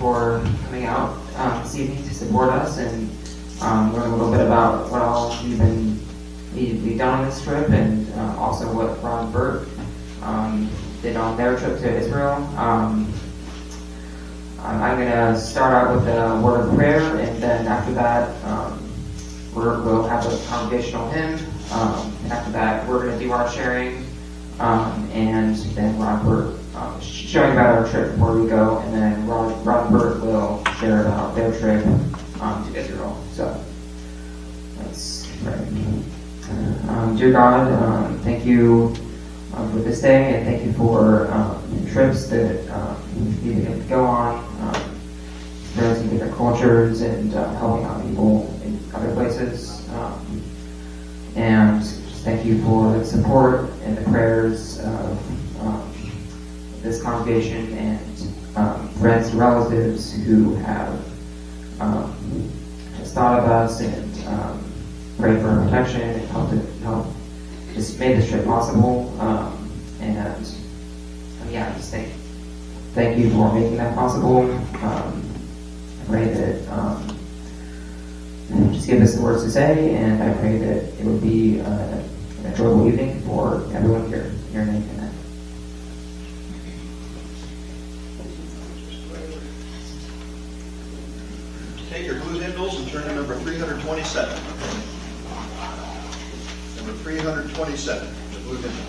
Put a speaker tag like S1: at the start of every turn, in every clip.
S1: for coming out this evening to support us and learn a little bit about what all we've done on this trip, and also what Ron and Bert did on their trip to Israel. I'm going to start out with a word of prayer, and then after that, we'll have a congregational hymn. And after that, we're going to do our sharing, and then Ron and Bert sharing about our trip to Puerto Rico, and then Ron and Bert will share about their trip to Israel. So let's pray. Dear God, thank you for this day, and thank you for trips that we've been able to go on, experiencing different cultures and helping out people in other places. And just thank you for the support and the prayers of this congregation and friends and relatives who have just thought of us and prayed for our protection and help just made this trip possible. And yeah, just thank you for making that possible. I pray that just give us the words to say, and I pray that it would be an enjoyable evening for everyone here. In your name, amen.
S2: Take your blue hymnals and turn to number 327. Number 327, the blue hymnal.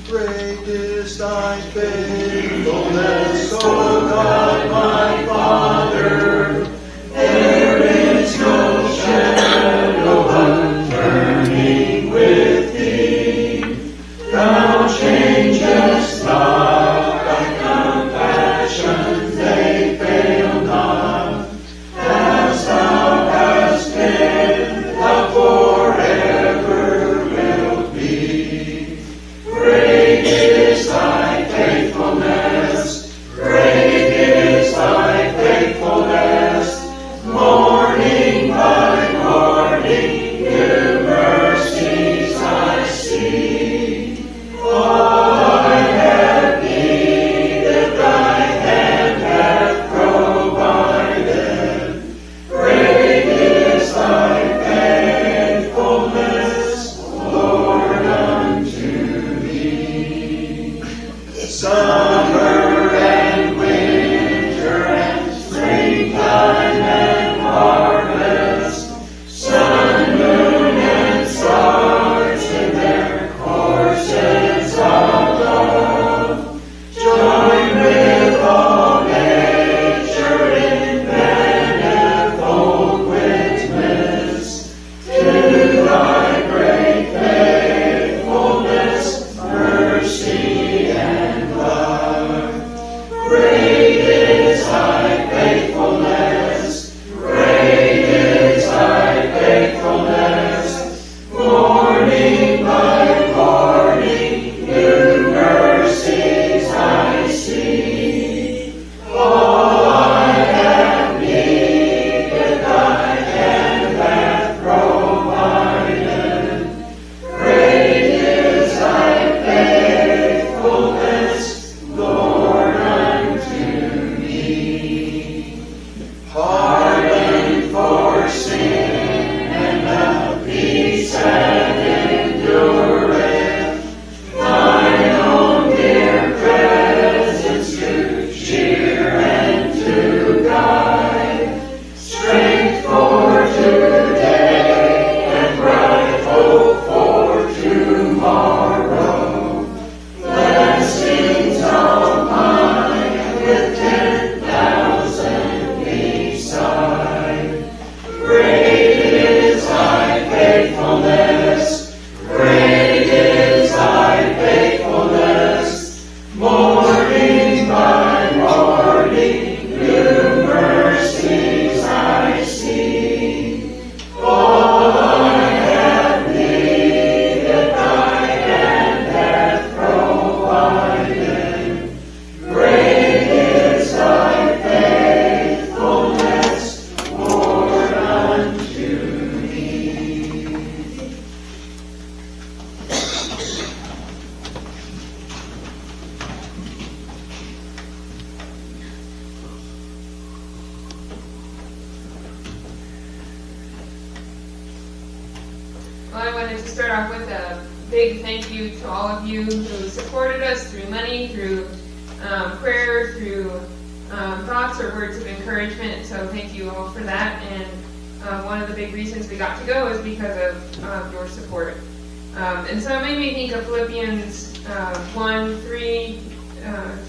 S2: Great is thy faithfulness, O God, my Father. There is no shadow of turning with thee. Thou changest not, thy compassions, they fail not. As thou hast been, thou forever wilt be. Great is thy faithfulness, great is thy faithfulness.
S3: Well, I wanted to start off with a big thank you to all of you who supported us through money, through prayer, through thoughts or words of encouragement. So thank you all for that. And one of the big reasons we got to go is because of your support. And so it made me think of Philippians 1:3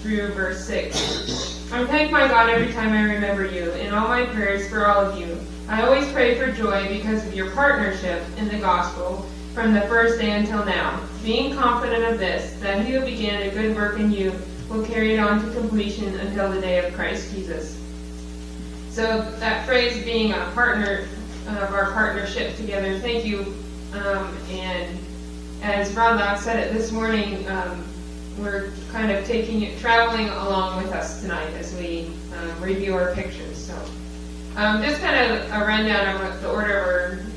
S3: through verse 6. I thank my God every time I remember you in all my prayers for all of you. I always pray for joy because of your partnership in the gospel from the first day until now, being confident of this, that he who began a good work in you will carry it on to completion until the day of Christ Jesus. So that phrase being a partner of our partnership together, thank you. And as Ron Locke said it this morning, we're kind of traveling along with us tonight as we review our pictures. So just kind of a rundown of the order of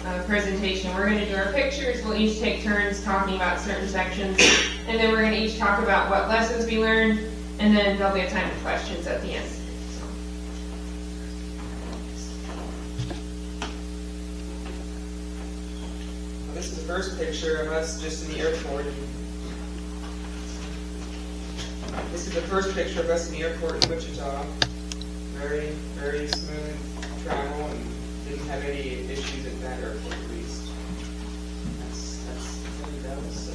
S3: our presentation. We're going to do our pictures. We'll each take turns talking about certain sections, and then we're going to each talk about what lessons we learned, and then there'll be a time for questions at the end.
S4: This is the first picture of us just in the airport. This is the first picture of us in the airport in Wichita. Very, very smooth travel and didn't have any issues at that airport at least. That's in Dallas.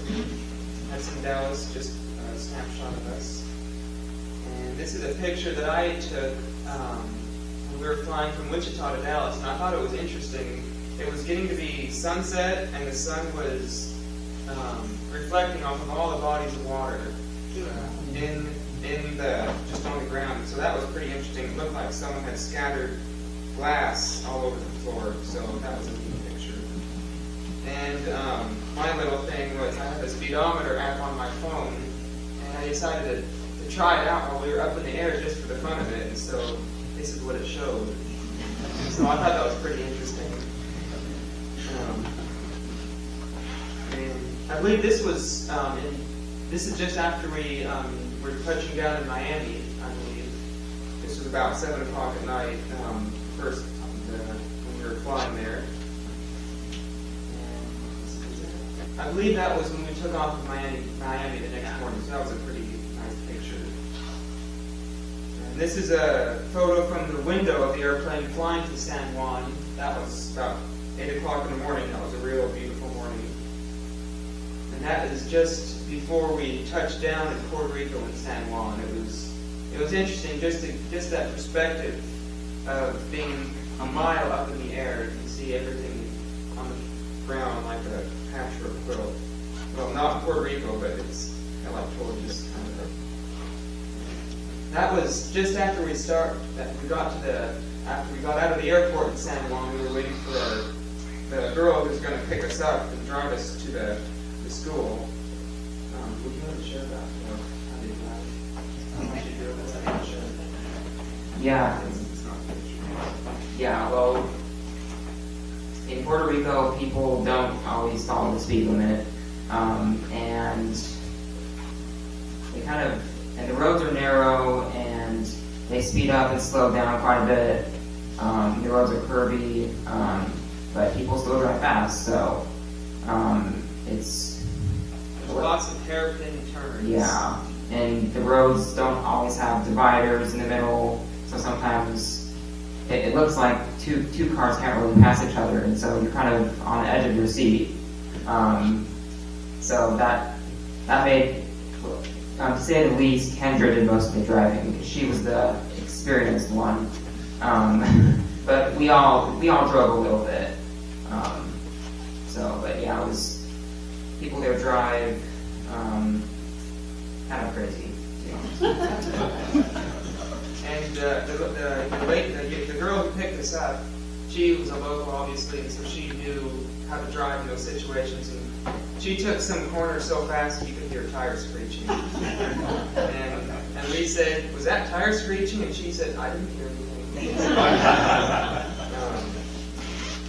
S4: That's in Dallas, just a snapshot of us. And this is a picture that I took when we were flying from Wichita to Dallas, and I thought it was interesting. It was getting to be sunset, and the sun was reflecting off of all the bodies of water just on the ground. So that was pretty interesting. It looked like someone had scattered glass all over the floor. So that was a neat picture. And my little thing was I had a speedometer app on my phone, and I decided to try it out while we were up in the air just for the fun of it. And so this is what it showed. So I thought that was pretty interesting. And I believe this was, this is just after we were touching down in Miami, I believe. This was about 7 o'clock at night, first when we were flying there. And I believe that was when we took off from Miami the next morning, so that was a pretty nice picture. And this is a photo from the window of the airplane flying to San Juan. That was about 8 o'clock in the morning. That was a real beautiful morning. And that is just before we touched down in Puerto Rico in San Juan. It was interesting, just that perspective of being a mile up in the air. You can see everything on the ground like a patchwork quilt. Well, not in Puerto Rico, but it's kind of like Georgia's kind of a... That was just after after we got out of the airport in San Juan. We were waiting for the girl who's going to pick us up and drive us to the school. Would you want to share that? How did you do it?
S1: Yeah.
S4: It's not a picture.
S1: Yeah, well, in Puerto Rico, people don't always follow the speed limit, and the roads are narrow, and they speed up and slow down quite a bit. The roads are curvy, but people still drive fast, so
S4: There's lots of hairpin turns.
S1: Yeah, and the roads don't always have dividers in the middle, so sometimes it looks like two cars can't really pass each other, and so you're kind of on the edge of your seat. So that made, to say the least, Kendra did most of the driving because she was the experienced one. But we all drove a little bit. But yeah, it was people there drive kind of crazy, to be honest.
S4: And the girl who picked us up, she was a local, obviously, and so she knew how to drive in those situations. And she took some corners so fast you could hear tires screeching. And we said, "Was that tire screeching?" And she said, "I didn't hear anything."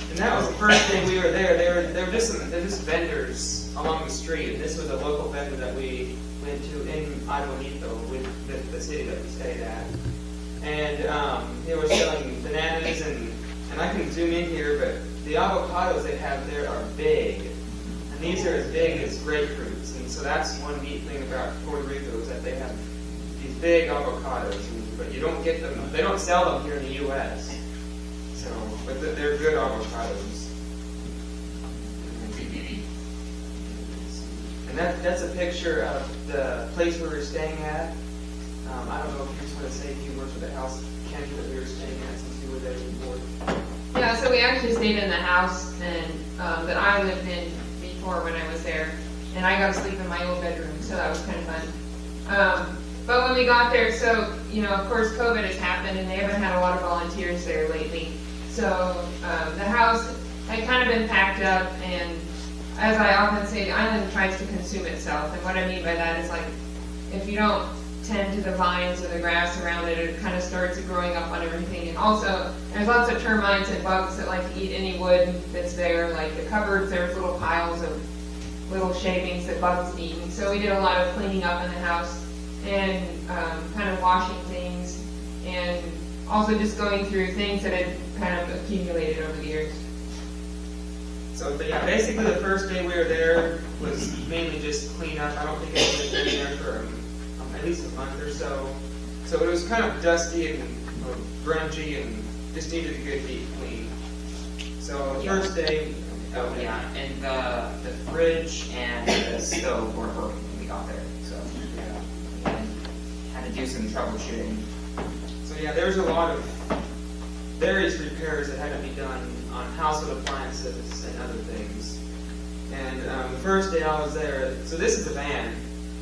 S4: And that was the first day we were there. There were just vendors along the street, and this was a local vendor that we went to in Aguanito, the city that we stayed at. And they were selling bananas, and I can zoom in here, but the avocados they have there are big. And these are as big as grapefruits, and so that's one neat thing about Puerto Rico is that they have these big avocados, but you don't get them, they don't sell them here in the U.S. So, but they're good avocados. And that's a picture of the place we were staying at. I don't know if you just want to say a few words for the house, Kendra, that we were staying at since you were there before.
S3: Yeah, so we actually stayed in the house and that I lived in before when I was there, and I got to sleep in my old bedroom, so that was kind of fun. But when we got there, so, you know, of course COVID has happened and they haven't had a lot of volunteers there lately. So the house had kind of been packed up, and as I often say, the island tries to consume itself. And what I mean by that is, like, if you don't tend to the vines or the grass around it, it kind of starts growing up on everything. And also, there's lots of termites and bugs that like to eat any wood that's there. Like the cupboards, there's little piles of little shavings that bugs eat. And so we did a lot of cleaning up in the house and kind of washing things, and also just going through things that had kind of accumulated over the years.
S4: So yeah, basically the first day we were there was mainly just clean up. I don't think I had been there for at least a month or so. So it was kind of dusty and grungy and just needed a good deep clean. So the first day,
S1: Oh, yeah, and the fridge and the stove weren't working when we got there, so
S4: yeah.
S1: we had to do some troubleshooting.
S4: So yeah, there's a lot of various repairs that had to be done on household appliances and other things. And the first day I was there, so this is a van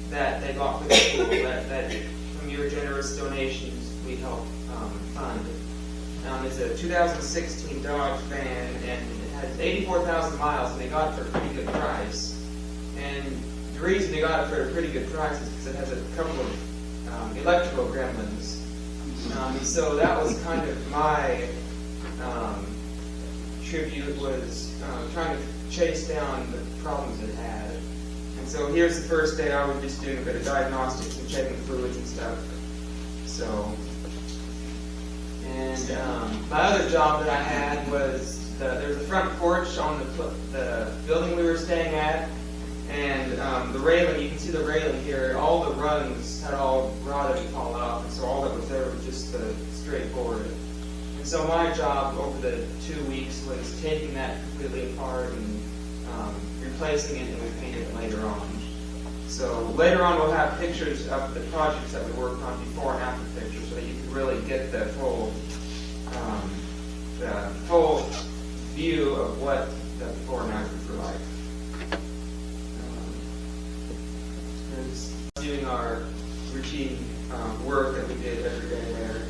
S4: that they bought for the school that from your generous donations we helped fund. It's a 2016 Dodge van, and it has 84,000 miles, and they got it for a pretty good price. And the reason they got it for a pretty good price is because it has a couple of electrical gremlins. So that was kind of my tribute, was trying to chase down the problems it had. And so here's the first day I was just doing a bit of diagnostics and checking fluids and stuff. So, and my other job that I had was there's a front porch on the building we were staying at, and the railing, you can see the railing here, all the rungs had all rotted and fallen off, and so all that was there was just the straight board. And so my job over the 2 weeks was taking that completely apart and replacing it, and we painted it later on. So later on we'll have pictures of the projects that we worked on, before and after pictures, so that you can really get the full view of what the before and afters were like. Doing our routine work that we did every day there.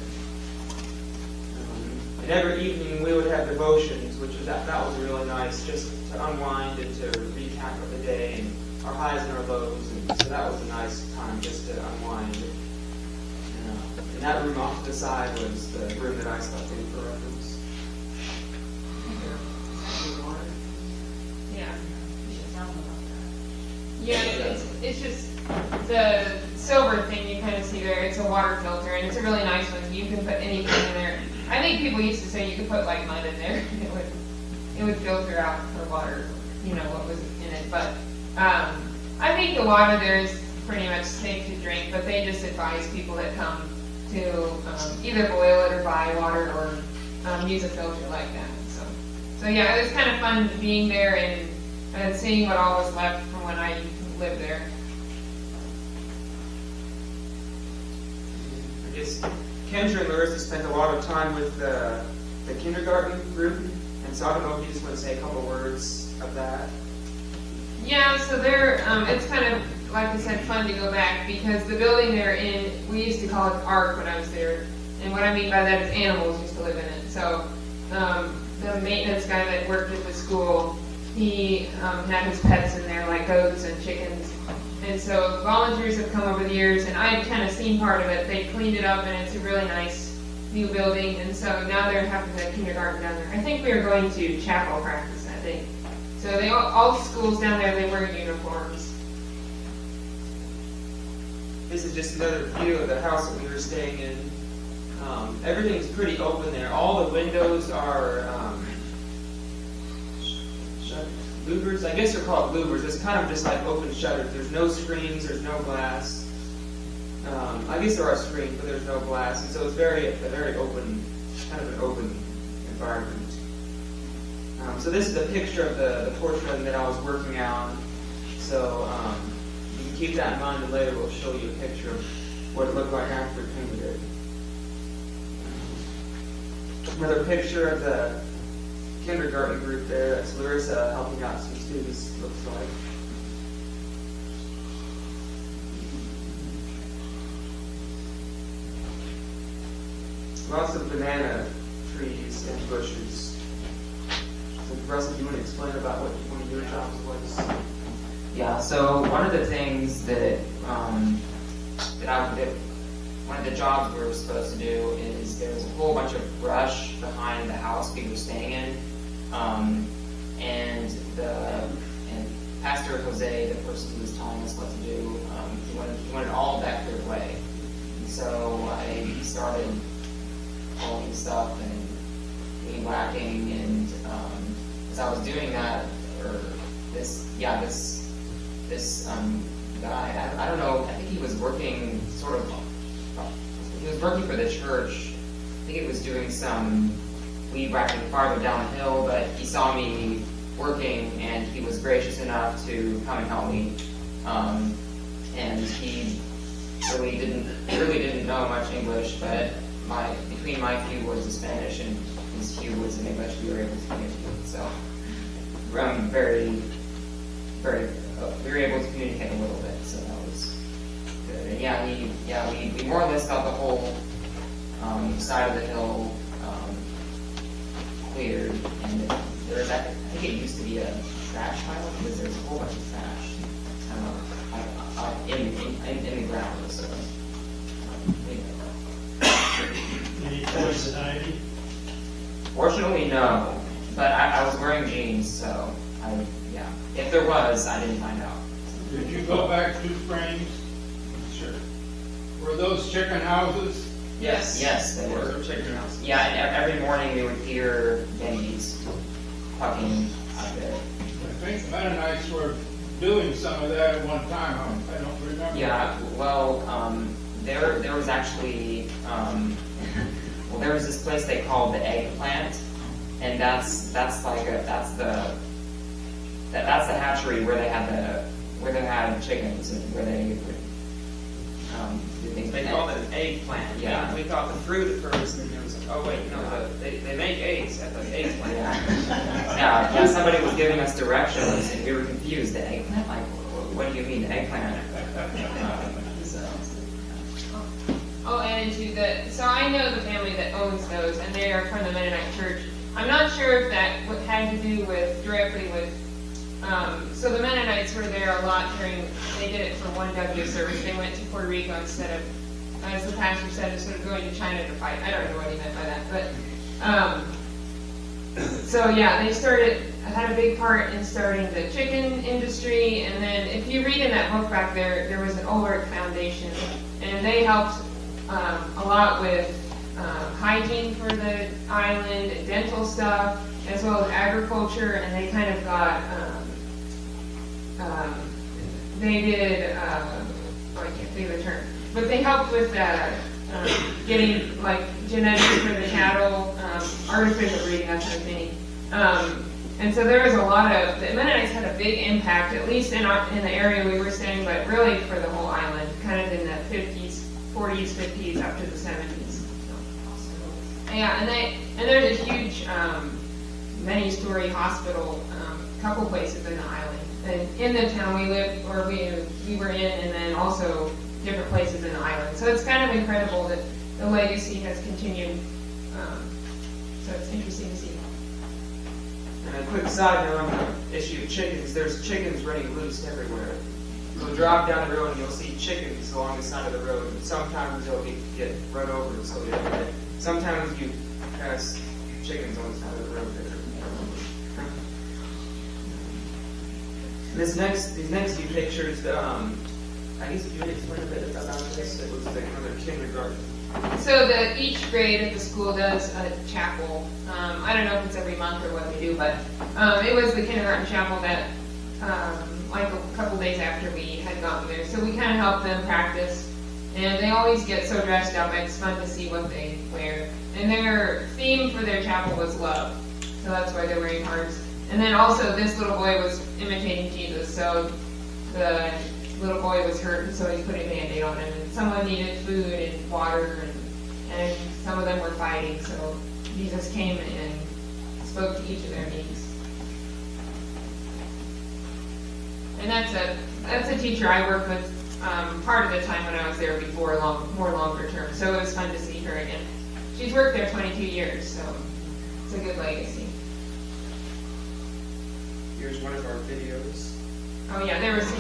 S4: And every evening we would have devotions, which was that was really nice, just to unwind and to recap of the day and our highs and our lows. And so that was a nice time just to unwind. And that room off to the side was the room that I slept in for reference.
S3: Yeah. Yeah, it's just the silver thing you kind of see there. It's a water filter, and it's a really nice one. You can put anything in there. I think people used to say you could put like mud in there. It would filter out the water, you know, what was in it. But I think the water there is pretty much safe to drink. But they just advise people that come to either boil it or buy water or use a filter like that. So yeah, it was kind of fun being there and seeing what all was left from when I lived there.
S4: I guess Kendra and Larissa spent a lot of time with the kindergarten group, and so I don't know if you just want to say a couple words of that.
S3: Yeah, so they're, it's kind of, like I said, fun to go back, because the building they're in, we used to call it Ark when I was there, and what I mean by that is animals used to live in it. So the maintenance guy that worked at the school, he had his pets in there, like goats and chickens. And so volunteers have come over the years, and I had kind of seen part of it. They cleaned it up, and it's a really nice new building. And so now they're having the kindergarten down there. I think we are going to chapel practice, I think. So all the schools down there, they wear uniforms.
S4: This is just another view of the house that we were staying in. Everything's pretty open there. All the windows are shut. louvers. I guess they're called louvers. It's kind of just like open shutters. There's no screens. There's no glass. I guess there are screens, but there's no glass, and so it's a very open, kind of an open environment. So this is a picture of the portrait that I was working on. So you can keep that in mind, and later we'll show you a picture of what it looked like after it painted it. Another picture of the kindergarten group there. That's Larissa helping out some students, looks like. Lots of banana trees and bushes. So, Russell, do you want to explain about what one of your jobs was?
S1: Yeah, so one of the things that one of the jobs we were supposed to do is there was a whole bunch of brush behind the house we were staying in, and Pastor Jose, the person who was telling us what to do, he wanted all of that cleared away. And so I started pulling stuff and weed whacking, and as I was doing that, this guy, I don't know, I think he was working he was working for the church. I think he was doing some weed whacking farther down the hill, but he saw me working and he was gracious enough to come and help me. And he really didn't know much English, but between my few words of Spanish and his few words of English, we were able to communicate. So we were able to communicate a little bit, so that was good. And we more or less got the whole side of the hill cleared, and I think it used to be a trash pile because there's a whole bunch of trash in the ground. So
S5: Any poison ivy?
S1: fortunately, no, but I was wearing jeans, so if there was, I didn't find out.
S6: Did you go back 2 frames?
S5: Sure.
S6: Were those chicken houses?
S1: Yes, they were.
S4: Chicken house.
S1: Yeah, and every morning we would hear babies clucking out there.
S6: I think the Mennonites were doing some of that at one time. I don't remember.
S1: Yeah, well, there was actually, there was this place they called the Eggplant, and that's the hatchery where they had chickens and where they would do things.
S4: They called it an eggplant.
S1: Yeah.
S4: We thought the fruit at first, and it was like, oh wait, no, they make eggs at the eggplant.
S1: Yeah, somebody was giving us directions and we were confused. The eggplant? Like, what do you mean, the eggplant?
S3: I'll add into that. So I know the family that owns those, and they are from the Mennonite Church. I'm not sure if that had to do directly with. So the Mennonites were there a lot they did it for 1W service. They went to Puerto Rico instead of, as the pastor said, instead of going to China to fight. I don't know what he meant by that, but so yeah, they had a big part in starting the chicken industry. And then if you read in that book back there was an Ulrich Foundation, and they helped a lot with hygiene for the island, dental stuff, as well as agriculture, and they kind of got, they did, I can't think of the term, but they helped with getting like genetics for the cattle, artificial breeding, that kind of thing. And so there was a lot of, the Mennonites had a big impact, at least in the area we were staying, but really for the whole island, kind of in the 40s, 50s, up to the 70s. Yeah, and there's a huge, many-story hospital, couple places in the island, and in the town we lived, or we were in, and then also different places in the island. So it's kind of incredible that the legacy has continued. So it's interesting to see.
S4: And a quick side note on the issue of chickens, there's chickens running loose everywhere. You'll drive down the road and you'll see chickens along the side of the road, and sometimes they'll get run over, so sometimes you pass chickens on the side of the road there. These next few pictures, I guess if you would explain a bit about this, it looks like another kindergarten.
S3: So each grade at the school does a chapel. I don't know if it's every month or what they do, but it was the kindergarten chapel that, like a couple days after we had gotten there. So we kind of helped them practice. And they always get so dressed up, it's fun to see what they wear. And their theme for their chapel was love. So that's why they're wearing hearts. And then also this little boy was imitating Jesus. So the little boy was hurt, and so he put a Band-Aid on him. And someone needed food and water, and some of them were fighting. So Jesus came and spoke to each of their needs. And that's a teacher I worked with part of the time when I was there before, more longer term. So it was fun to see her again. She's worked there 22 years, so it's a good legacy.
S4: Here's one of our videos.
S3: Oh yeah, there was some.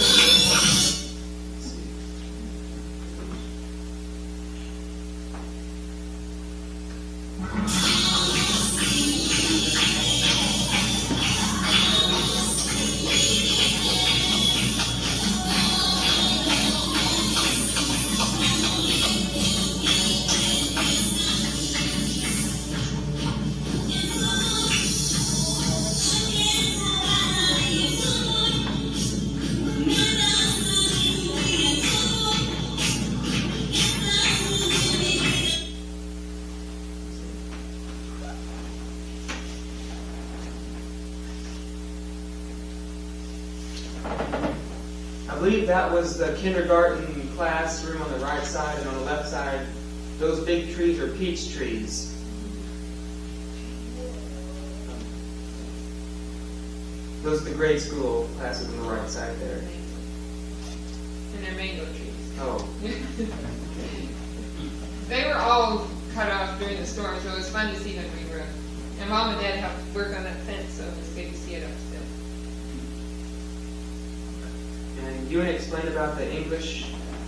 S4: I believe that was the kindergarten classroom on the right side, and on the left side, those big trees are peach trees. Those are the grade school classes on the right side there.
S3: And they're mango trees.
S4: Oh,
S3: They were all cut off during the storm, so it was fun to see them regrow. And Mom and Dad helped work on that fence, so it was good to see it up still.
S4: and you want to explain about the English?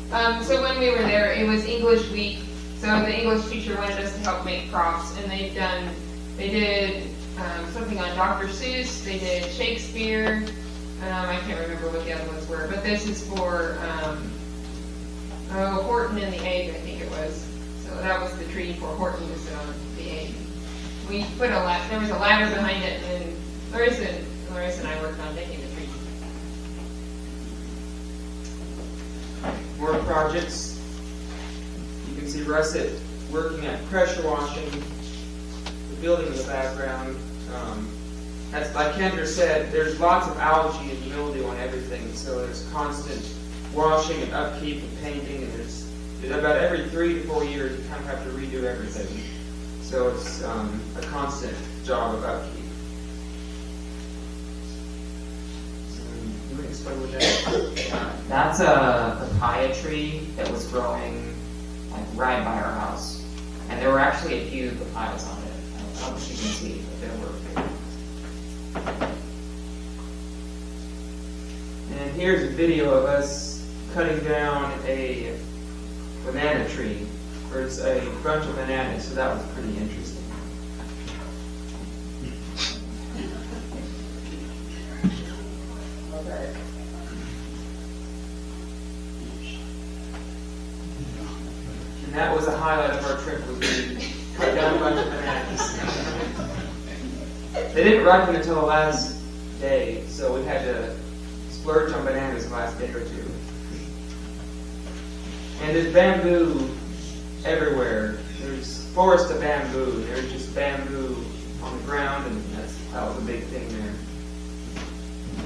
S3: So when we were there, it was English week. So the English teacher wanted us to help make props, and they did something on Dr. Seuss. They did Shakespeare. I can't remember what the other ones were, but this is for Horton and the egg, I think it was. So that was the tree for Horton to sit on the egg. We put there was a ladder behind it, and Larissa and I worked on making the tree.
S4: More projects. You can see Russet working at pressure washing, the building in the background. As like Kendra said, there's lots of algae and mildew on everything, so there's constant washing and upkeep and painting, and there's about every 3 to 4 years you kind of have to redo everything. So it's a constant job of upkeep. So, you want to explain what that is?
S1: That's a papaya tree that was growing like right by our house. And there were actually a few papayas on it. I don't know if you can see, but there were a few.
S4: And here's a video of us cutting down a banana tree, where it's a bunch of bananas, so that was pretty interesting. Okay. And that was a highlight of our trip, was we cut down a bunch of bananas. They didn't ripen until the last day, so we had to splurge on bananas the last day or two. And there's bamboo everywhere. There's forest of bamboo. There's just bamboo on the ground, and that was a big thing there.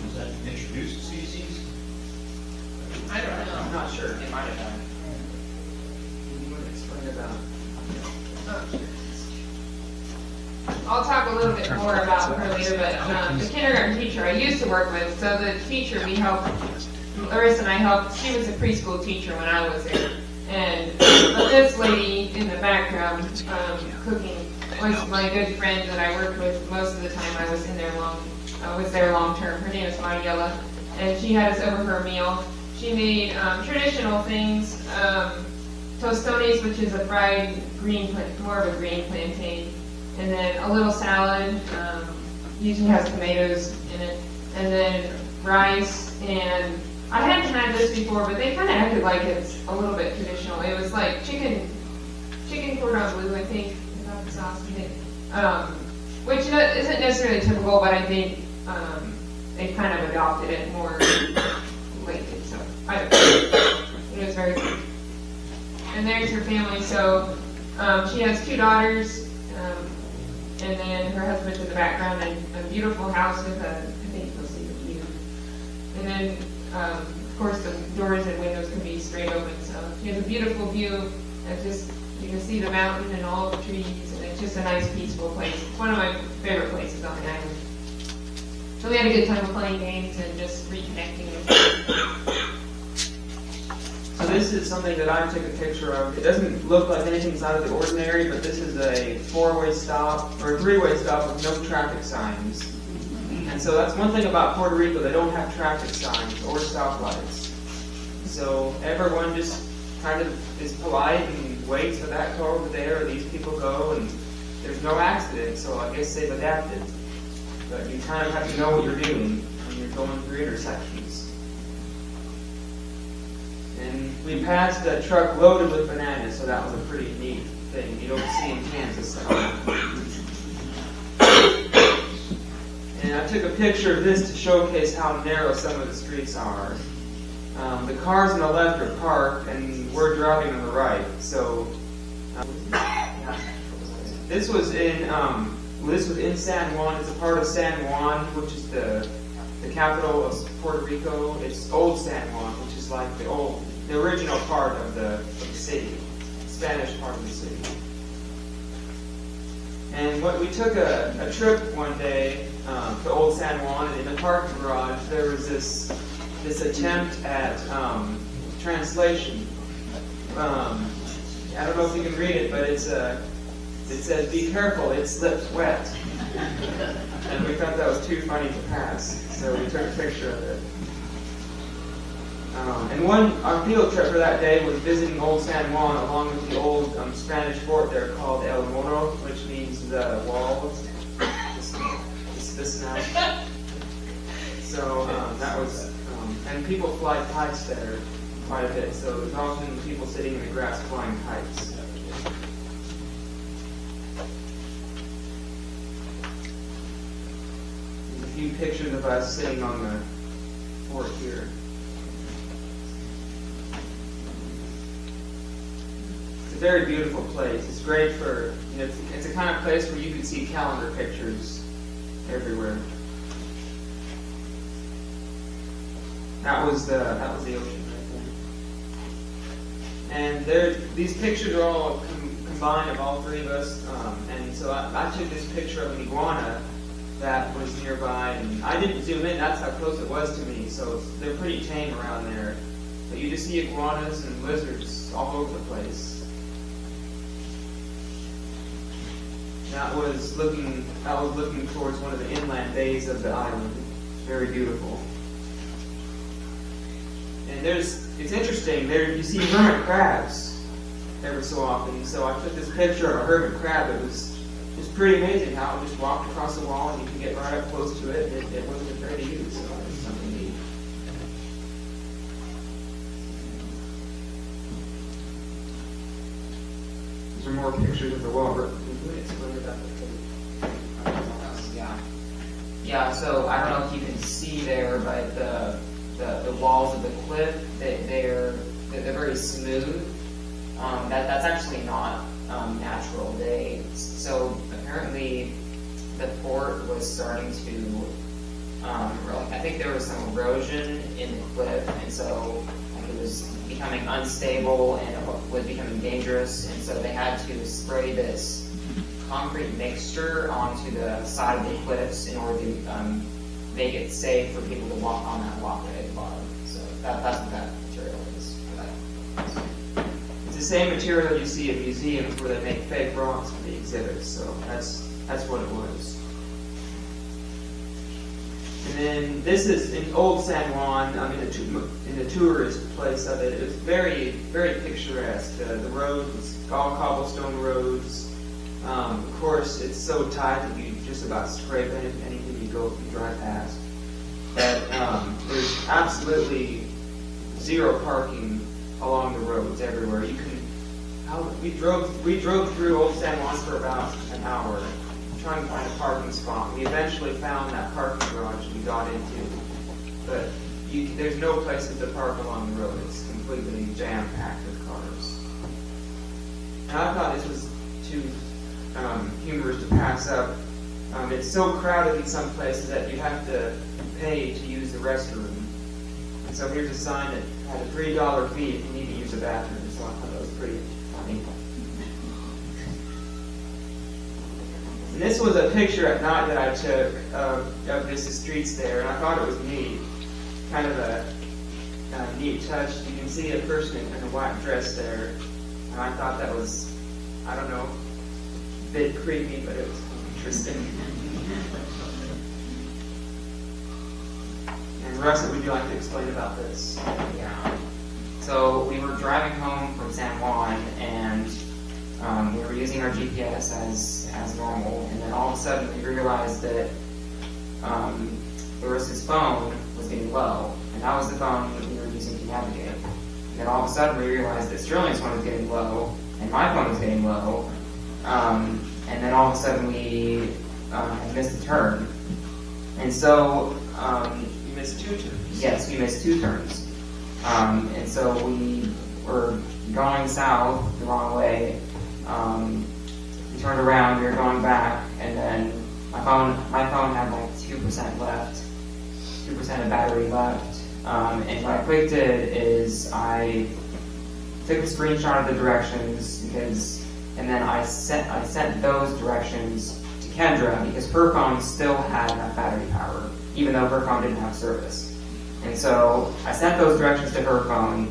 S5: Was that an introduced species?
S3: I don't know.
S4: I'm not sure. It might have been. You want to explain about?
S3: Oh, sure. I'll talk a little bit more about her later, but the kindergarten teacher I used to work with, so the teacher we helped, Larissa and I helped, she was a preschool teacher when I was there. And this lady in the background cooking was my good friend that I worked with most of the time I was there long term. Her name is Mariela, and she had us over for a meal. She made traditional things, tostones, which is a fried more of a green plantain. And then a little salad, usually has tomatoes in it, and then rice, and I hadn't had this before, but they kind of acted like it's a little bit traditional. It was like chicken chicken cordon bleu, I think, without the sauce in it. Which isn't necessarily typical, but I think they kind of adopted it more lately. So it was very good. And there's her family. So she has 2 daughters, and then her husband's in the background, and a beautiful house with I think you'll see the view. And then, of course, the doors and windows can be straight open. So she has a beautiful view. You can see the mountain and all the trees, and it's just a nice, peaceful place. It's one of my favorite places on the island. So we had a good time playing games and just reconnecting with them.
S4: So this is something that I took a picture of. It doesn't look like anything's out of the ordinary, but this is a 4-way stop, or a 3-way stop with no traffic signs. And so that's one thing about Puerto Rico, they don't have traffic signs or stoplights. So everyone just kind of is polite and waits for that car over there, or these people go, and there's no accident, so I guess they've adapted. But you kind of have to know what you're doing when you're going through intersections. And we passed a truck loaded with bananas, so that was a pretty neat thing. You don't see in Kansas at all. And I took a picture of this to showcase how narrow some of the streets are. The cars on the left are parked, and we're driving on the right. So this was in San Juan. It's a part of San Juan, which is the capital of Puerto Rico. It's Old San Juan, which is like the original part of the city, Spanish part of the city. And we took a trip one day to Old San Juan, and in the parking garage there was this attempt at translation. I don't know if you can read it, but it says, "Be careful, it slips wet." And we thought that was too funny to pass, so we took a picture of it. And our field trip for that day was visiting Old San Juan along with the old Spanish fort there called El Moro, which means the walls. This now. So that was, and people fly kites there quite a bit. So there's often people sitting in the grass flying kites. There's a few pictures of us sitting on the fort here. It's a very beautiful place. It's great for, it's a kind of place where you can see calendar pictures everywhere. That was the ocean right there. And these pictures are all combined of all 3 of us. And so I took this picture of an iguana that was nearby, and I didn't zoom in. That's how close it was to me. So they're pretty tame around there. But you just see iguanas and lizards all over the place. That was looking towards one of the inland bays of the island. Very beautiful. And it's interesting, there you see hermit crabs every so often. So I took this picture of a hermit crab. It was pretty amazing how it just walked across the wall and you can get right up close to it. It wasn't afraid of you, so it was something neat. These are more pictures of the wall.
S1: Yeah, so I don't know if you can see there, but the walls of the cliff, they're very smooth. That's actually not natural. So apparently the fort was starting to I think there was some erosion in the cliff, and so it was becoming unstable and it was becoming dangerous, and so they had to spray this concrete mixture onto the side of the cliffs in order to make it safe for people to walk on that walkway at the bottom. So that's what that material is for that.
S4: It's the same material that you see in museums where they make fake rocks for the exhibits. So that's what it was. And then this is in Old San Juan, in the tourist place of it. It's very, very picturesque. The roads, all cobblestone roads. Of course, it's so tight that you just about scrape anything you drive past. But there's absolutely zero parking along the roads everywhere. we drove through Old San Juan for about an hour, trying to find a parking spot. We eventually found that parking garage we got into, but there's no places to park along the road. It's completely jam-packed with cars. And I thought this was too humorous to pass up. It's so crowded in some places that you have to pay to use the restroom. And so here's a sign that had a $3 fee if you need to use the bathroom. So I thought that was pretty funny. And this was a picture at night that I took of the streets there, and I thought it was neat. Kind of a neat touch. You can see a person in a white dress there, and I thought that was, I don't know, a bit creepy, but it was interesting. And Russ, would you like to explain about this?
S1: Yeah. So we were driving home from San Juan, and we were using our GPS as normal, and then all of a sudden we realized that Larissa's phone was getting low, and that was the phone that we were using to navigate. And then all of a sudden we realized that Sterling's phone was getting low, and my phone was getting low, and then all of a sudden we had missed a turn. And so
S4: You missed 2 turns.
S1: yes, we missed 2 turns. And so we were going south the wrong way. We turned around, we were going back, and then my phone had like 2% left, 2% of battery left. And what I quick did is I took a screenshot of the directions and then I sent those directions to Kendra because her phone still had enough battery power, even though her phone didn't have service. And so I sent those directions to her phone,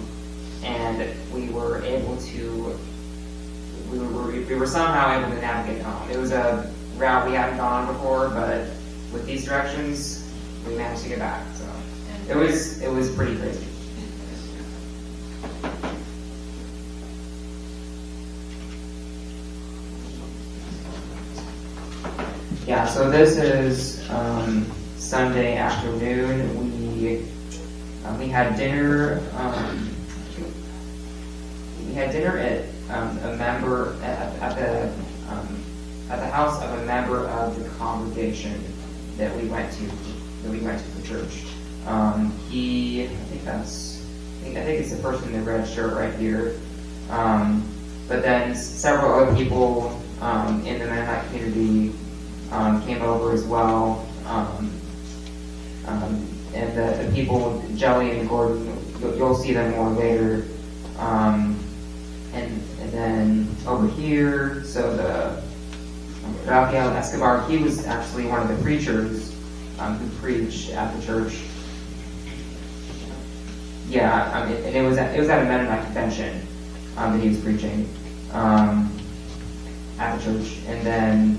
S1: and we were able to, we were somehow able to navigate home. It was a route we hadn't gone on before, but with these directions, we managed to get back. So it was pretty crazy. Yeah, so this is Sunday afternoon. We had dinner. We had dinner at a member at the house of a member of the congregation that we went to the church. I think it's the person in the red shirt right here. But then several other people in the Mennonite community came over as well. And the people, Jelly and Gordon, you'll see them more later. And then over here, so the Rafael Escobar, he was actually one of the preachers who preached at the church. Yeah, and it was at a Mennonite convention that he was preaching at the church. And then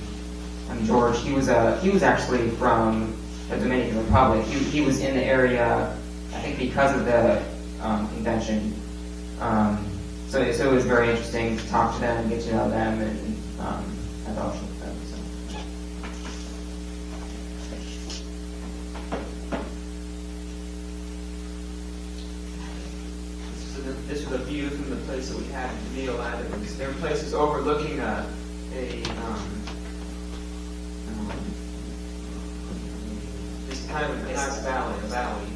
S1: George, he was actually from the Dominican Republic. He was in the area, I think, because of the convention. So it was very interesting to talk to them and get to know them and have fellowship with them.
S4: So. This was a view from the place that we had the meal at. There were places overlooking just kind of a nice valley.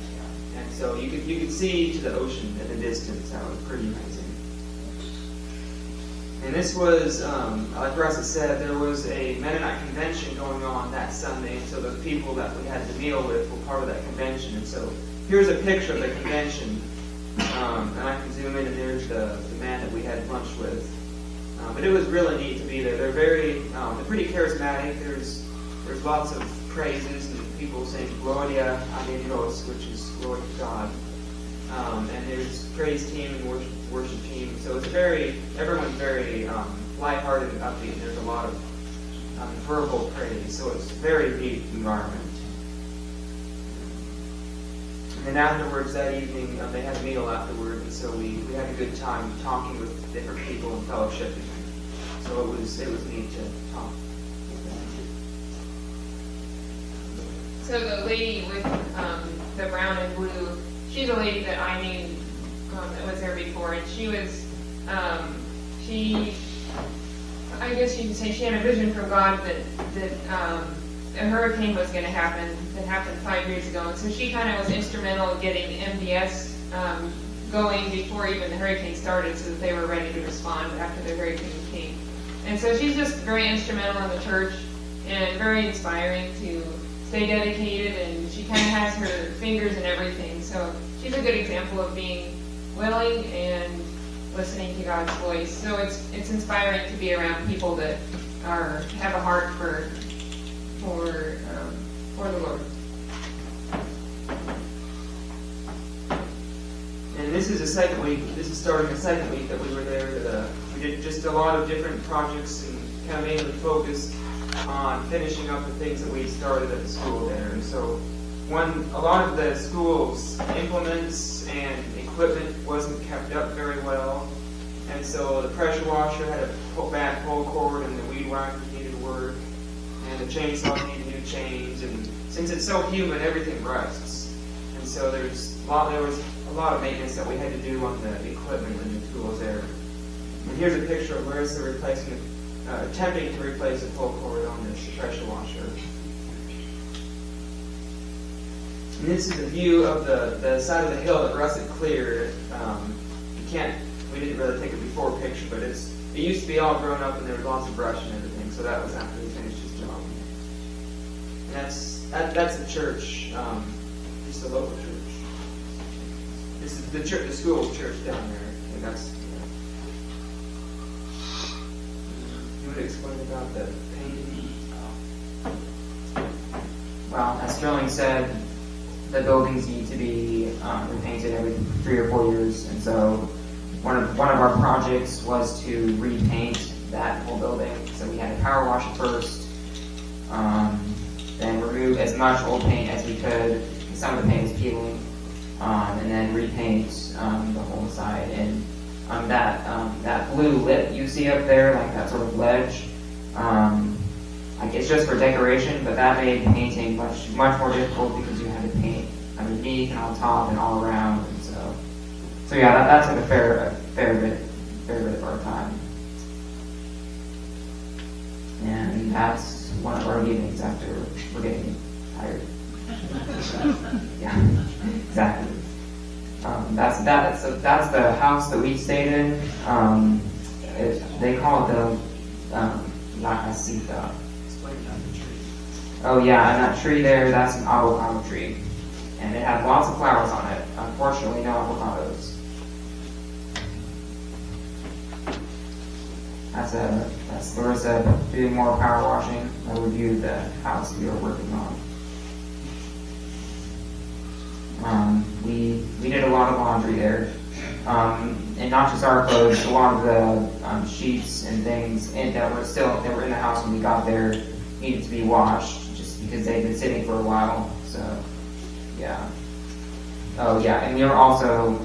S4: And so you could see to the ocean in the distance. That was pretty amazing. And this was, like Russ said, there was a Mennonite convention going on that Sunday, and so the people that we had the meal with were part of that convention. And so here's a picture of the convention, and I can zoom in, and there's the man that we had lunch with. But it was really neat to be there. They're they're pretty charismatic. There's lots of praises and people saying Gloria a Dios, which is glory to God. And there's praise team and worship team. So it's everyone's very lighthearted and upbeat. And there's a lot of verbal praise. So it's a very neat environment. And then afterwards that evening, they had a meal afterward, and so we had a good time talking with different people and fellowshipping. So it was neat to talk with them.
S3: So the lady with the brown and blue, she's a lady that I knew that was there before, and she I guess you can say she had a vision from God that a hurricane was going to happen. That happened 5 years ago, and so she kind of was instrumental in getting MDS going before even the hurricane started, so that they were ready to respond after the hurricane came. And so she's just very instrumental in the church and very inspiring to stay dedicated, and she kind of has her fingers in everything. So she's a good example of being willing and listening to God's voice. So it's inspiring to be around people that have a heart for the Lord.
S4: And this is the second week. This is starting the second week that we were there. We did just a lot of different projects and kind of mainly focused on finishing up the things that we started at the school there. And so a lot of the school's implements and equipment wasn't kept up very well. And so the pressure washer had a bad pull cord, and the weed whacker needed work, and the chainsaw needed new chains. And since it's so humid, everything rusts. And so there was a lot of maintenance that we had to do on the equipment and the tools there. And here's a picture of where they're attempting to replace the pull cord on this pressure washer. And this is a view of the side of the hill that rusted clear. We didn't really take a before picture, but it used to be all grown up, and there was lots of brush and everything. So that was after he finished his job. And that's a church, just a local church. This is the school's church down there. And that's. You would explain about the painting?
S1: Well, as Sterling said, the buildings need to be repainted every 3 or 4 years, and so one of our projects was to repaint that whole building. So we had to power wash it first, then remove as much old paint as we could. Some of the paint was peeling, and then repaint the whole side. And that blue lip you see up there, like that sort of ledge, like it's just for decoration, but that made painting much more difficult because you had to paint underneath and on top and all around. And so yeah, that took a fair bit of our time. And that's one of our evenings after we're getting tired. Yeah, exactly. That's the house that we stayed in. They call it the La Casita. Oh yeah, and that tree there, that's an avocado tree. And it had lots of flowers on it. Unfortunately, no avocados. That's Larissa doing more power washing. I reviewed the house we were working on. We did a lot of laundry there. And not just our clothes, a lot of the sheets and things that were in the house when we got there needed to be washed just because they'd been sitting for a while. So, yeah. Oh, yeah, and we were also...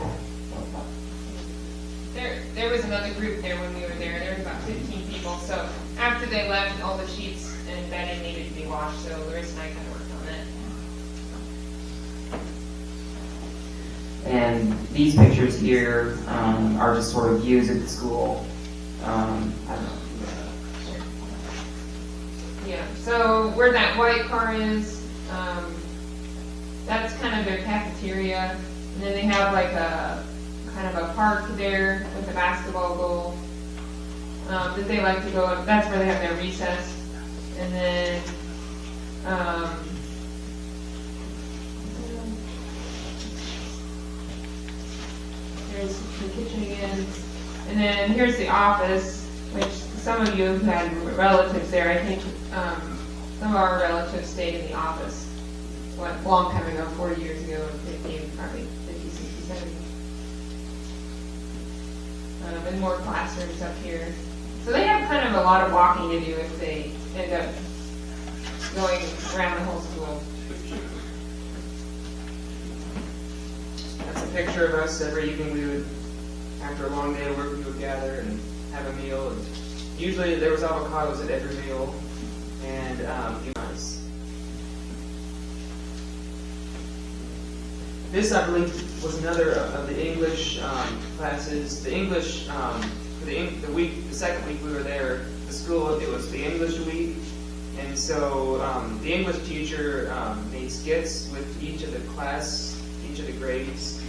S3: There was another group there when we were there. There was about 15 people. So after they left, all the sheets and bedding needed to be washed. So Larissa and I kind of worked on that.
S1: And these pictures here are just sort of views of the school. I don't know.
S3: Yeah. So where that white car is, that's kind of their cafeteria. And then they have like a kind of a park there with a basketball goal that they like to go up. That's where they have their recess. And then here's the kitchen again. And then here's the office, which some of you have had relatives there. I think some of our relatives stayed in the office. A long time ago, 40 years ago, 50, probably 50, 60, 70. And more classrooms up here. So they have kind of a lot of walking to do if they end up going around the whole school.
S4: That's a picture of us. Every evening after a long day of work, we would gather and have a meal. And usually there was avocados at every meal, and This, I believe, was another of the English classes. The English, for the second week we were there, the school, it was the English week. And so the English teacher made skits with each of the grades.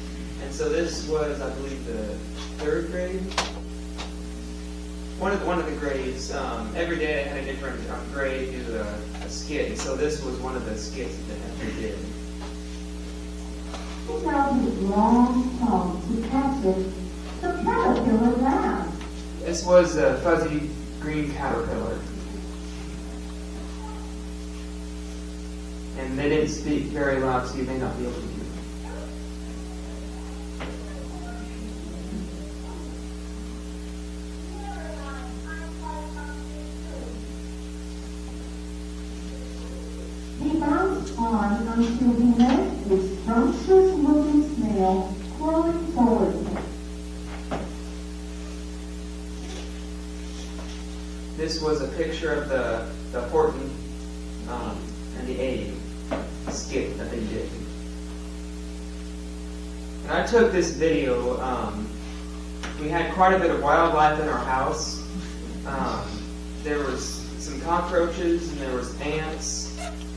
S4: And so this was, I believe, the third grade. One of the grades. Every day they had a different grade do a skit. And so this was one of the skits that they did.
S7: He held his long tongue to catch it, the caterpillar laughed.
S4: This was a fuzzy green caterpillar. And they didn't speak very loud, so you may not be able to hear them.
S7: He bounced on until he met this scrumptious-looking snail crawling toward him.
S4: This was a picture of the Horton and the egg skit that they did. And I took this video. We had quite a bit of wildlife in our house. There was some cockroaches and there was ants.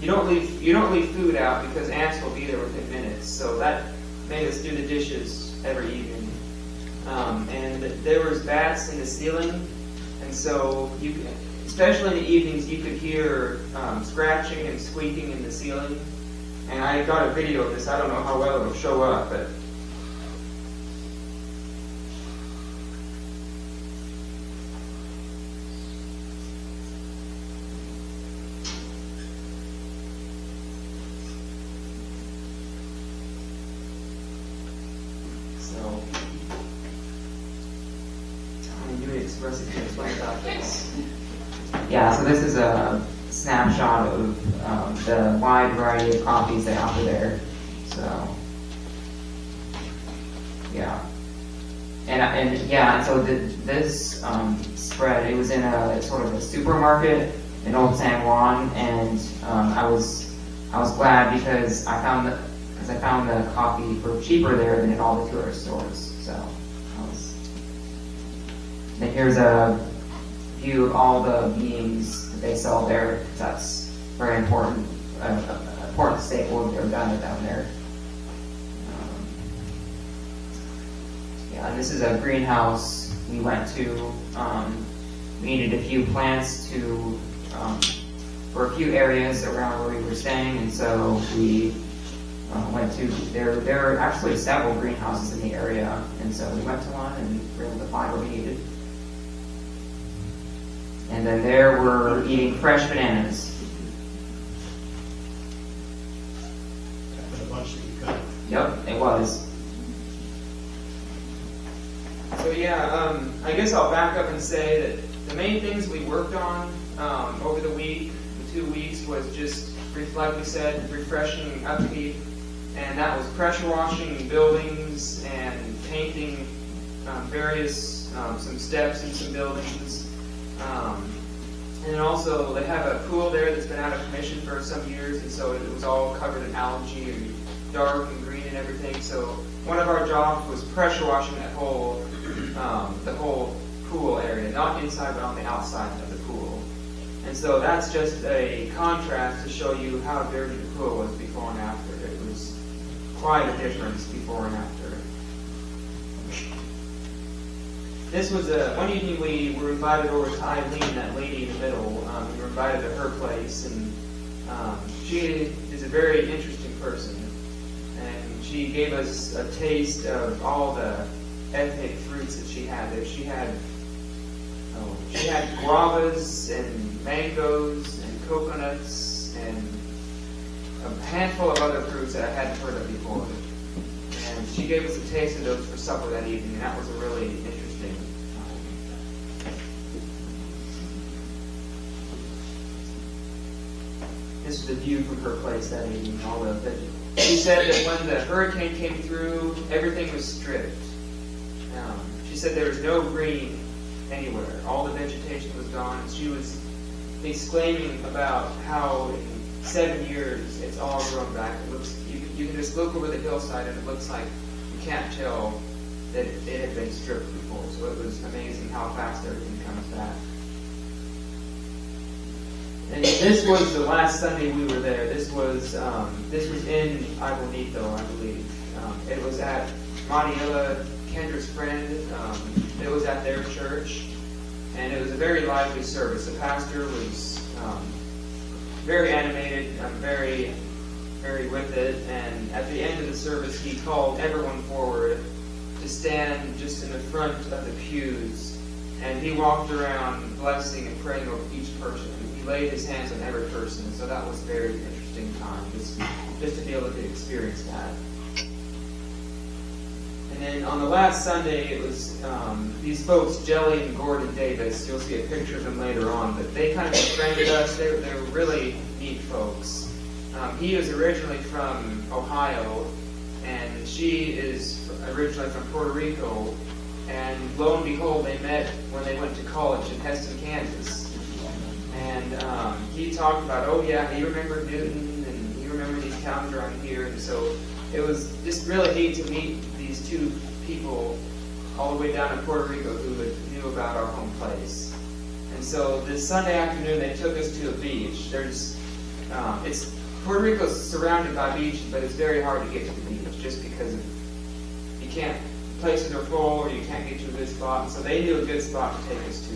S4: You don't leave food out because ants will be there within minutes. So that made us do the dishes every evening. And there was bats in the ceiling, and so especially in the evenings, you could hear scratching and squeaking in the ceiling. And I got a video of this. I don't know how well it'll show up, but so I'm doing explain about this.
S1: Yeah, so this is a snapshot of the wide variety of coffees they offer there. So, yeah. And so this spread, it was in a sort of a supermarket in Old San Juan, and I was glad because I found the coffee for cheaper there than at all the tourist stores. So, and here's a view of all the beans that they sell there. That's very important, important staple of their diet down there. Yeah, and this is a greenhouse we went to. We needed a few plants for a few areas around where we were staying, and so we went to, there are actually several greenhouses in the area, and so we went to one and were able to find what we needed. And then there we're eating fresh bananas.
S5: Got a bunch that you cut.
S1: Yep, it was.
S4: So yeah, I guess I'll back up and say that the main things we worked on over the 2 weeks, was just, like we said, refreshing upkeep, and that was pressure washing buildings and painting various, some steps in some buildings. And then also they have a pool there that's been out of commission for some years, and so it was all covered in algae and dark and green and everything. So one of our jobs was pressure washing that whole, the whole pool area, not inside but on the outside of the pool. And so that's just a contrast to show you how dirty the pool was before and after. It was quite a difference before and after. This was one evening we were invited over to Eileen, that lady in the middle. We were invited to her place, and she is a very interesting person. And she gave us a taste of all the ethnic fruits that she had there. She had guavas and mangoes and coconuts and a handful of other fruits that I hadn't heard of before. And she gave us a taste of those for supper that evening, and that was a really interesting. This is the view from her place that evening. She said that when the hurricane came through, everything was stripped. She said there was no green anywhere. All the vegetation was gone. And she was exclaiming about how in 7 years, it's all grown back. It looks, you can just look over the hillside and it looks like you can't tell that it had been stripped before. So it was amazing how fast everything comes back. And this was the last Sunday we were there. This was in Aguanito, I believe. It was at Maniela, Kendra's friend. It was at their church, and it was a very lively service. The pastor was very animated, very, very with it. And at the end of the service, he called everyone forward to stand just in the front of the pews, and he walked around blessing and praying over each person. He laid his hands on every person, so that was a very interesting time, just to be able to experience that. And then on the last Sunday, it was these folks, Jelly and Gordon Davis. You'll see a picture of them later on, but they kind of befriended us. They were really neat folks. He was originally from Ohio, and she is originally from Puerto Rico. And lo and behold, they met when they went to college in Heston, Kansas. And he talked about, oh yeah, he remembered Newton, and he remembered these towns around here. And so it was just really neat to meet these two people all the way down in Puerto Rico who knew about our home place. And so this Sunday afternoon, they took us to a beach. Puerto Rico's surrounded by beaches, but it's very hard to get to the beach just because you can't. Places are full, or you can't get to a good spot. And so they knew a good spot to take us to.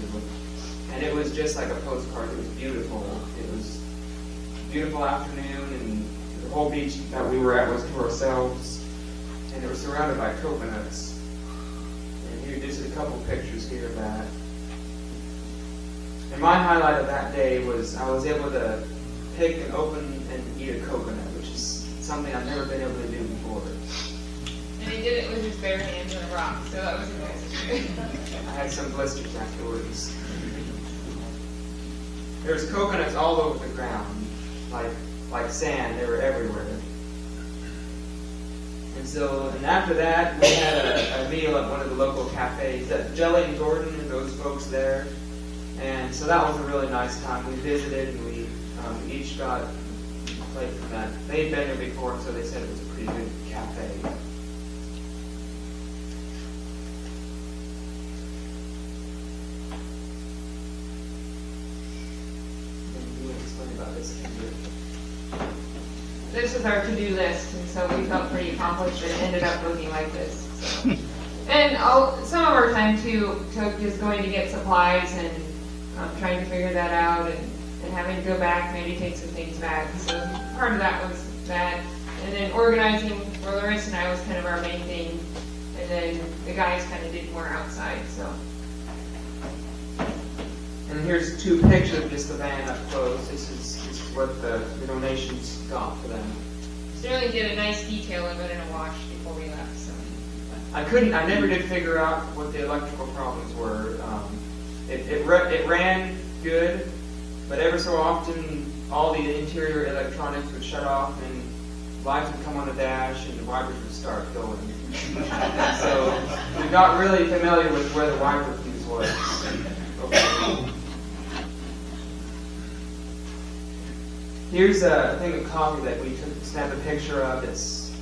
S4: And it was just like a postcard. It was beautiful. It was a beautiful afternoon, and the whole beach that we were at was to ourselves. And it was surrounded by coconuts. And here, just a couple pictures here of that. And my highlight of that day was I was able to pick and open and eat a coconut, which is something I've never been able to do before.
S3: And he did it with his bare hands on a rock, so that was amazing.
S4: I had some blisters afterwards. There was coconuts all over the ground, like sand. They were everywhere. And after that, we had a meal at one of the local cafes. Jelly and Gordon and those folks there. And so that was a really nice time. We visited, and we each got a plate from that. They'd been there before, so they said it was a pretty good cafe.
S3: This was our to-do list, and so we felt pretty accomplished, and it ended up looking like this. So. And some of our time, too, took just going to get supplies and trying to figure that out, and having to go back, maybe take some things back. So part of that was that. And then organizing for Larissa and I was kind of our main thing. And then the guys kind of did more outside, so.
S4: And here's two pictures of just the van up close. This is what the donations got for them.
S3: Sterling did a nice detail of it in a wash before we left, so.
S4: I never did figure out what the electrical problems were. It ran good, but ever so often all the interior electronics would shut off and lights would come on the dash and the wipers would start going. So we got really familiar with where the wiper fuse was. Okay. Here's a thing of coffee that we snapped a picture of. It's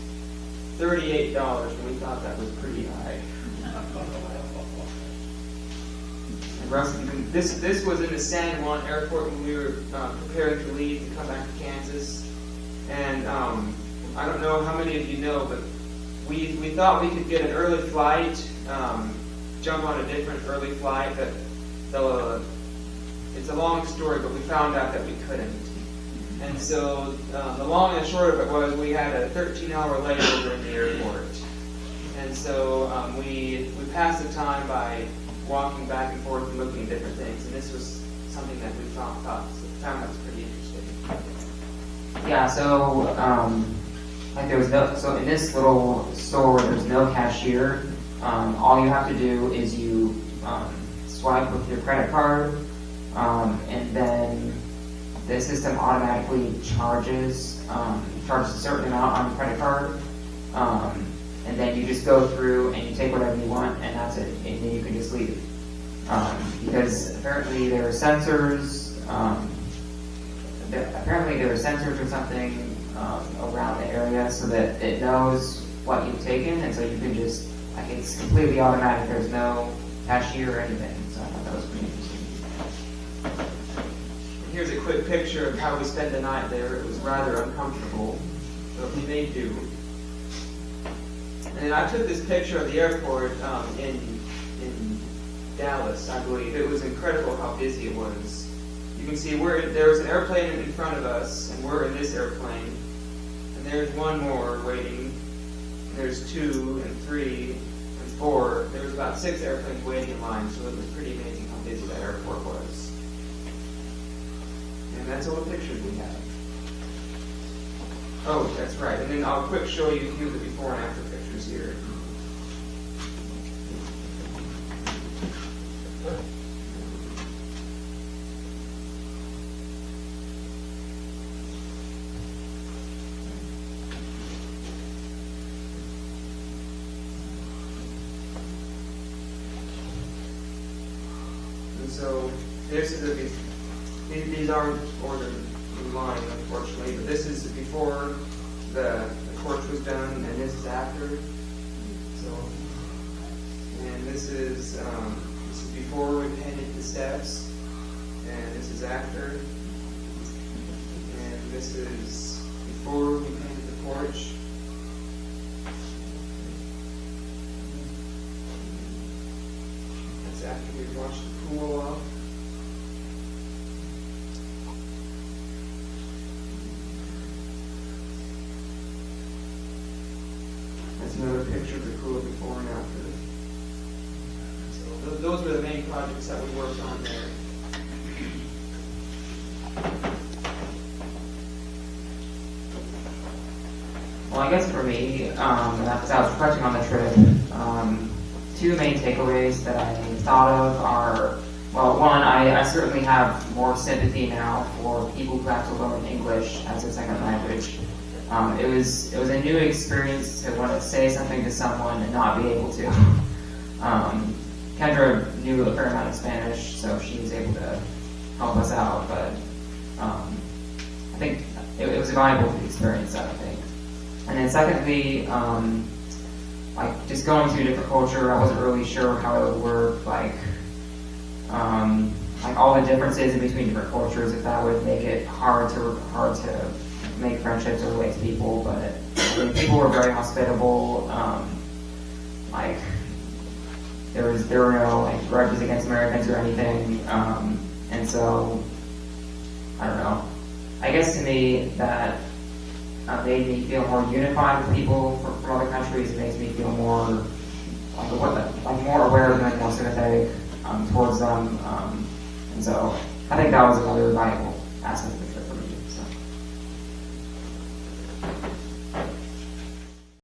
S4: $38, and we thought that was pretty high. And Russ, this was in the San Juan airport when we were preparing to leave to come back to Kansas. And I don't know how many of you know, but we thought we could get an early flight, jump on a different early flight. It's a long story, but we found out that we couldn't. And so the long and short of it was we had a 13-hour layover in the airport. And so we passed the time by walking back and forth and looking at different things. And this was something that we found that was pretty interesting.
S1: Yeah, so so in this little store where there's no cashier, all you have to do is you swipe with your credit card, and then the system automatically charges a certain amount on your credit card, and then you just go through and you take whatever you want, and that's it, and then you can just leave. Because apparently there are sensors apparently there were sensors or something around the area so that it knows what you've taken, and so you can just, like, it's completely automatic. There's no cashier or anything. So I thought that was pretty interesting.
S4: Here's a quick picture of how we spent the night there. It was rather uncomfortable, but we made do. And then I took this picture of the airport in Dallas, I believe. It was incredible how busy it was. You can see there was an airplane in front of us, and we're in this airplane. And there's one more waiting. And there's 2 and 3 and 4. There was about 6 airplanes waiting in line, so it was pretty amazing how busy that airport was. And that's all the pictures we have. Oh, that's right. And then I'll quick show you a few of the before and after pictures here. And so this is these aren't ordered in line, unfortunately, but this is before the porch was done, and this is after. So, and this is before we painted the steps, and this is after, and this is before we painted the porch. That's after we washed the pool off. That's another picture of the pool before and after. So those were the main projects that we worked on there.
S1: Well, I guess for me, as I was reflecting on the trip, 2 main takeaways that I thought of are, well, one, I certainly have more sympathy now for people who have to learn English as a second language. It was a new experience to want to say something to someone and not be able to. Kendra knew a fair amount of Spanish, so she was able to help us out, but I think it was a valuable experience, I think. And then secondly, like just going to a different culture, I wasn't really sure how it would work, like all the differences in between different cultures, if that would make it hard to make friendships or relate to people, but I mean, people were very hospitable. Like there were no like grudges against Americans or anything, and so I don't know. I guess to me that made me feel more unified with people from other countries. It makes me feel more like more aware of them and more sympathetic towards them, and so I think that was another valuable aspect of the trip.